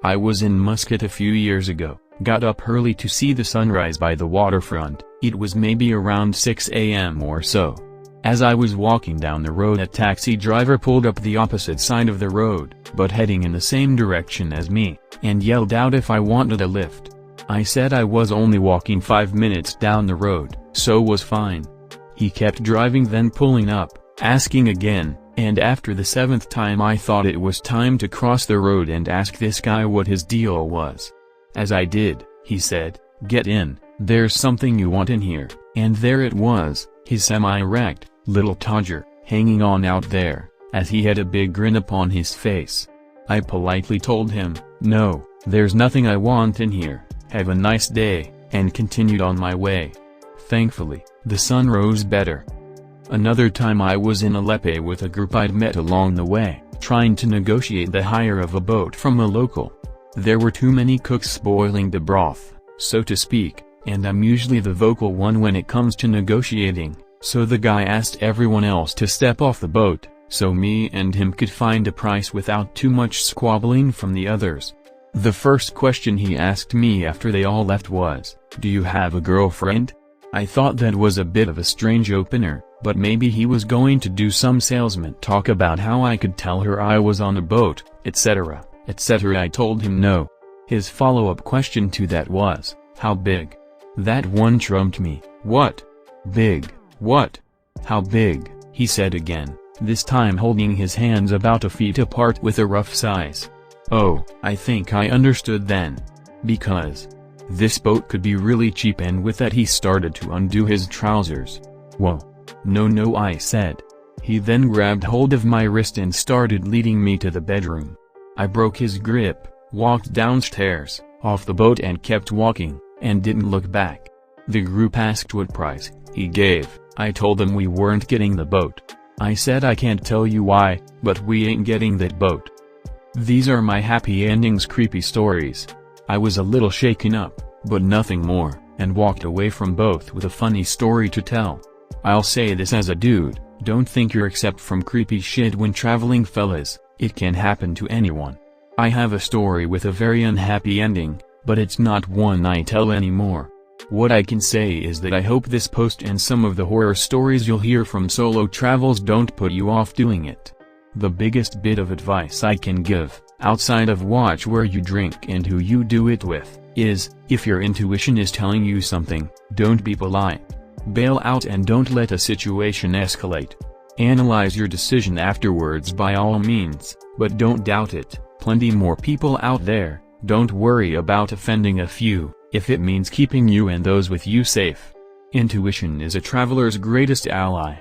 I was in Muscat a few years ago, got up early to see the sunrise by the waterfront. It was maybe around 6 a.m. or so. As I was walking down the road, a taxi driver pulled up the opposite side of the road, but heading in the same direction as me, and yelled out if I wanted a lift. I said I was only walking 5 minutes down the road, so was fine. He kept driving, then pulling up, asking again, and after the 7th time I thought it was time to cross the road and ask this guy what his deal was. As I did, he said, "Get in, there's something you want in here," and there it was, his semi-erect, little todger, hanging on out there, as he had a big grin upon his face. I politely told him, "No, there's nothing I want in here, have a nice day," and continued on my way. Thankfully, the sun rose better. Another time I was in Aleppo with a group I'd met along the way, trying to negotiate the hire of a boat from a local. There were too many cooks spoiling the broth, so to speak, and I'm usually the vocal one when it comes to negotiating, so the guy asked everyone else to step off the boat, so me and him could find a price without too much squabbling from the others. The first question he asked me after they all left was, "Do you have a girlfriend?" I thought that was a bit of a strange opener, but maybe he was going to do some salesman talk about how I could tell her I was on a boat, etc., etc. I told him no. His follow-up question to that was, "How big?" That one trumped me. "What? Big, what? How big?" he said again, this time holding his hands about a feet apart with a rough size. Oh, I think I understood then. Because this boat could be really cheap, and with that he started to undo his trousers. "Whoa. No," I said. He then grabbed hold of my wrist and started leading me to the bedroom. I broke his grip, walked downstairs, off the boat and kept walking, and didn't look back. The group asked what price he gave. I told them we weren't getting the boat. I said I can't tell you why, but we ain't getting that boat. These are my happy endings creepy stories. I was a little shaken up, but nothing more, and walked away from both with a funny story to tell. I'll say this as a dude, don't think you're exempt from creepy shit when traveling, fellas, it can happen to anyone. I have a story with a very unhappy ending, but it's not one I tell anymore. What I can say is that I hope this post and some of the horror stories you'll hear from solo travels don't put you off doing it. The biggest bit of advice I can give, outside of watch where you drink and who you do it with, is, if your intuition is telling you something, don't be polite. Bail out and don't let a situation escalate. Analyze your decision afterwards by all means, but don't doubt it. Plenty more people out there, don't worry about offending a few, if it means keeping you and those with you safe. Intuition is a traveler's greatest ally.